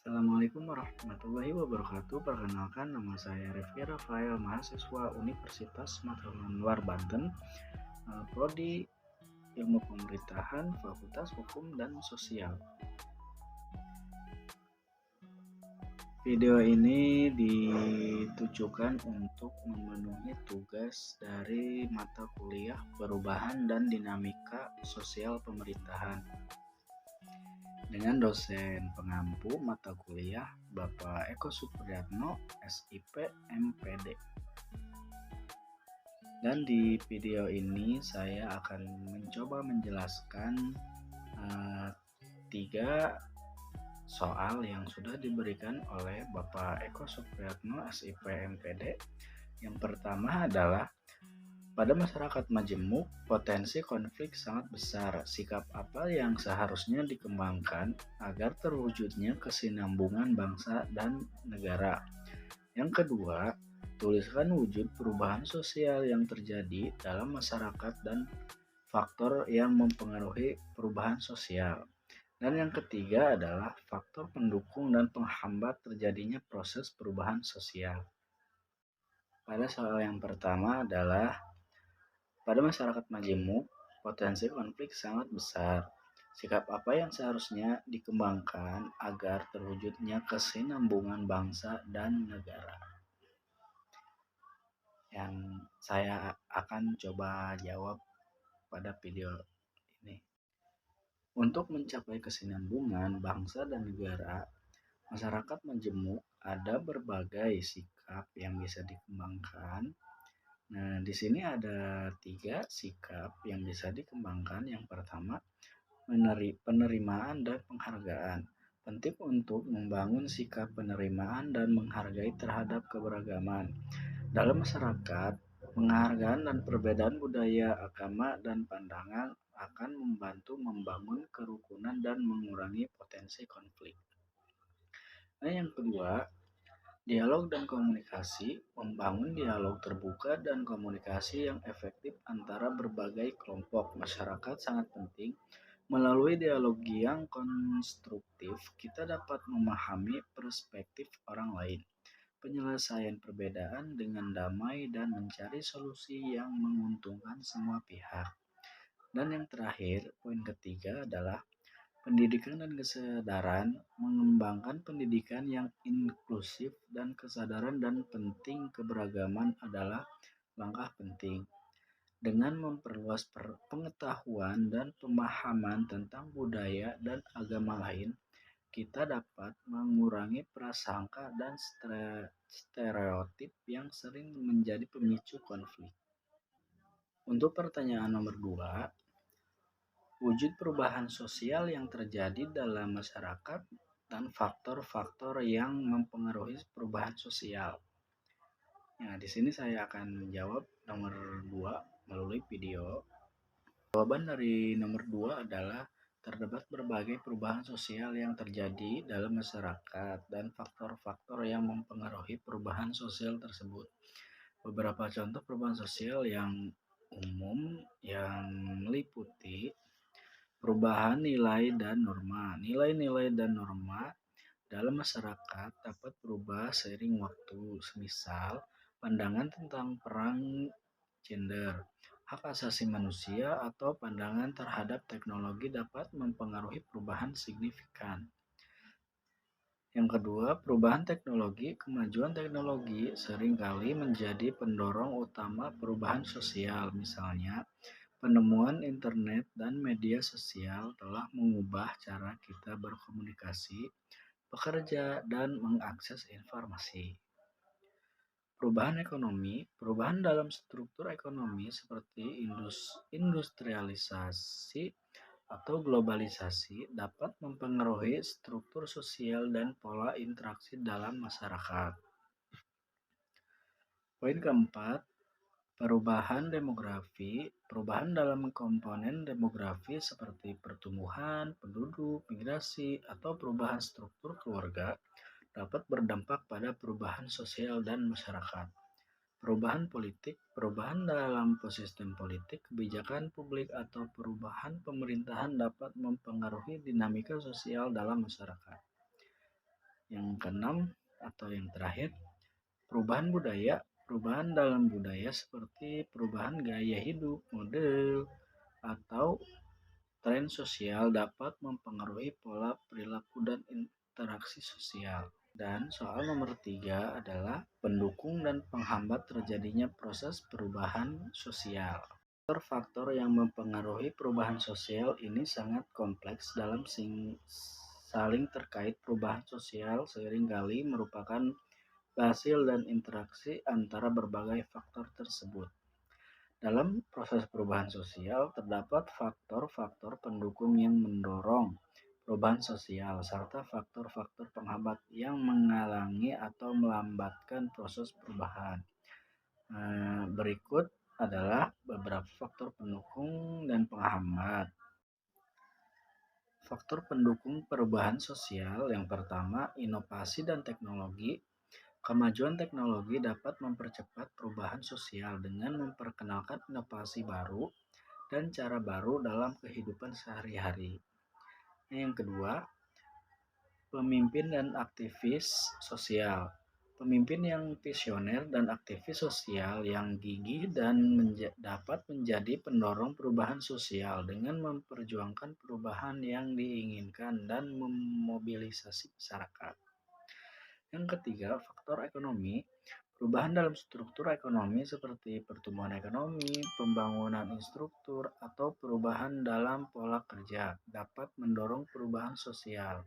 Assalamualaikum warahmatullahi wabarakatuh. Perkenalkan, nama saya Rifki Rafael, mahasiswa Universitas Mataram Luar Banten, Prodi Ilmu Pemerintahan, Fakultas Hukum dan Sosial. Video ini ditujukan untuk memenuhi tugas dari mata kuliah Perubahan dan Dinamika Sosial Pemerintahan dengan dosen pengampu mata kuliah Bapak Eko Supriyatno, SIP, MPD. Dan di video ini saya akan mencoba menjelaskan 3 soal yang sudah diberikan oleh Bapak Eko Supriyatno, SIP, MPD. Yang pertama adalah, pada masyarakat majemuk, potensi konflik sangat besar. Sikap apa yang seharusnya dikembangkan agar terwujudnya kesinambungan bangsa dan negara? Yang kedua, tuliskan wujud perubahan sosial yang terjadi dalam masyarakat dan faktor yang mempengaruhi perubahan sosial. Dan yang ketiga adalah faktor pendukung dan penghambat terjadinya proses perubahan sosial. Pada soal yang pertama adalah, pada masyarakat majemuk, potensi konflik sangat besar. Sikap apa yang seharusnya dikembangkan agar terwujudnya kesinambungan bangsa dan negara? Yang saya akan coba jawab pada video ini. Untuk mencapai kesinambungan bangsa dan negara, masyarakat majemuk ada berbagai sikap yang bisa dikembangkan. Nah, di sini ada 3 sikap yang bisa dikembangkan. Yang pertama, penerimaan dan penghargaan. Penting untuk membangun sikap penerimaan dan menghargai terhadap keberagaman dalam masyarakat. Penghargaan dan perbedaan budaya, agama, dan pandangan akan membantu membangun kerukunan dan mengurangi potensi konflik. Nah, yang kedua, dialog dan komunikasi. Membangun dialog terbuka dan komunikasi yang efektif antara berbagai kelompok masyarakat sangat penting. Melalui dialog yang konstruktif, kita dapat memahami perspektif orang lain, penyelesaian perbedaan dengan damai, dan mencari solusi yang menguntungkan semua pihak. Dan yang terakhir, poin ketiga adalah pendidikan dan kesadaran. Mengembangkan pendidikan yang inklusif dan kesadaran dan penting keberagaman adalah langkah penting. Dengan memperluas pengetahuan dan pemahaman tentang budaya dan agama lain, kita dapat mengurangi prasangka dan stereotip yang sering menjadi pemicu konflik. Untuk pertanyaan nomor 2, wujud perubahan sosial yang terjadi dalam masyarakat dan faktor-faktor yang mempengaruhi perubahan sosial. Nah, di sini saya akan menjawab nomor 2 melalui video. Jawaban dari nomor 2 adalah, terdapat berbagai perubahan sosial yang terjadi dalam masyarakat dan faktor-faktor yang mempengaruhi perubahan sosial tersebut. Beberapa contoh perubahan sosial yang umum yang meliputi perubahan nilai dan norma. Nilai-nilai dan norma dalam masyarakat dapat berubah seiring waktu. Semisal, pandangan tentang perang gender, hak asasi manusia, atau pandangan terhadap teknologi dapat mempengaruhi perubahan signifikan. Yang kedua, perubahan teknologi. Kemajuan teknologi seringkali menjadi pendorong utama perubahan sosial. Misalnya, penemuan internet dan media sosial telah mengubah cara kita berkomunikasi, bekerja, dan mengakses informasi. Perubahan ekonomi. Perubahan dalam struktur ekonomi seperti industrialisasi atau globalisasi dapat mempengaruhi struktur sosial dan pola interaksi dalam masyarakat. Poin keempat, perubahan demografi. Perubahan dalam komponen demografi seperti pertumbuhan penduduk, migrasi, atau perubahan struktur keluarga dapat berdampak pada perubahan sosial dan masyarakat. Perubahan politik. Perubahan dalam sistem politik, kebijakan publik, atau perubahan pemerintahan dapat mempengaruhi dinamika sosial dalam masyarakat. Yang keenam atau yang terakhir, perubahan budaya. Perubahan dalam budaya seperti perubahan gaya hidup, model, atau tren sosial dapat mempengaruhi pola perilaku dan interaksi sosial. Dan soal nomor 3 adalah pendukung dan penghambat terjadinya proses perubahan sosial. Faktor-faktor yang mempengaruhi perubahan sosial ini sangat kompleks dalam saling terkait. Perubahan sosial seringkali merupakan hasil dan interaksi antara berbagai faktor tersebut. Dalam proses perubahan sosial, terdapat faktor-faktor pendukung yang mendorong perubahan sosial, serta faktor-faktor penghambat yang menghalangi atau melambatkan proses perubahan. Berikut adalah beberapa faktor pendukung dan penghambat. Faktor pendukung perubahan sosial yang pertama, inovasi dan teknologi. Kemajuan teknologi dapat mempercepat perubahan sosial dengan memperkenalkan inovasi baru dan cara baru dalam kehidupan sehari-hari. Yang kedua, pemimpin dan aktivis sosial. Pemimpin yang visioner dan aktivis sosial yang gigih dan dapat menjadi pendorong perubahan sosial dengan memperjuangkan perubahan yang diinginkan dan memobilisasi masyarakat. Yang ketiga, faktor ekonomi. Perubahan dalam struktur ekonomi seperti pertumbuhan ekonomi, pembangunan infrastruktur, atau perubahan dalam pola kerja dapat mendorong perubahan sosial.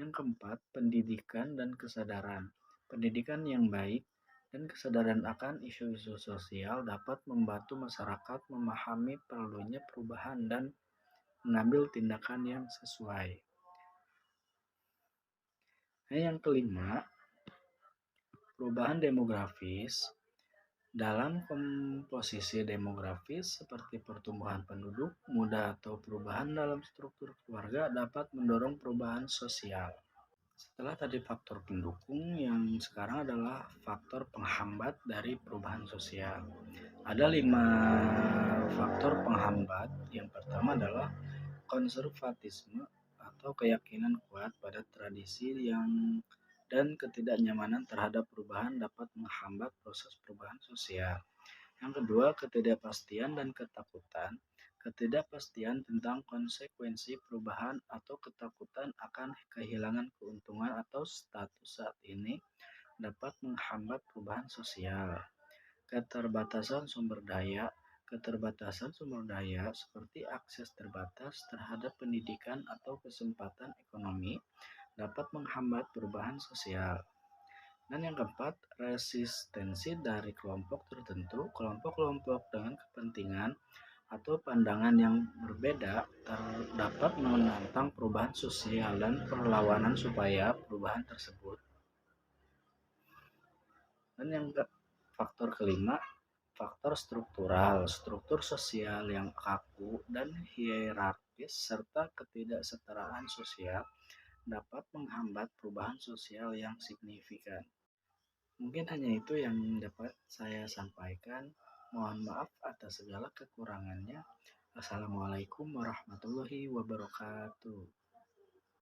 Yang keempat, pendidikan dan kesadaran. Pendidikan yang baik dan kesadaran akan isu-isu sosial dapat membantu masyarakat memahami perlunya perubahan dan mengambil tindakan yang sesuai. Yang kelima, perubahan demografis. Dalam komposisi demografis seperti pertumbuhan penduduk muda atau perubahan dalam struktur keluarga dapat mendorong perubahan sosial. Setelah tadi faktor pendukung, yang sekarang adalah faktor penghambat dari perubahan sosial. Ada 5 faktor penghambat. Yang pertama adalah konservatisme atau keyakinan kuat pada tradisi dan ketidaknyamanan terhadap perubahan dapat menghambat proses perubahan sosial. Yang kedua, ketidakpastian dan ketakutan. Ketidakpastian tentang konsekuensi perubahan atau ketakutan akan kehilangan keuntungan atau status saat ini dapat menghambat perubahan sosial. Keterbatasan sumber daya. Keterbatasan sumber daya seperti akses terbatas terhadap pendidikan atau kesempatan ekonomi dapat menghambat perubahan sosial. Dan yang keempat, resistensi dari kelompok tertentu. Kelompok-kelompok dengan kepentingan atau pandangan yang berbeda dapat menantang perubahan sosial dan perlawanan supaya perubahan tersebut. Dan yang faktor kelima, faktor struktural. Struktur sosial yang kaku dan hierarkis serta ketidaksetaraan sosial dapat menghambat perubahan sosial yang signifikan. Mungkin hanya itu yang dapat saya sampaikan. Mohon maaf atas segala kekurangannya. Assalamualaikum warahmatullahi wabarakatuh.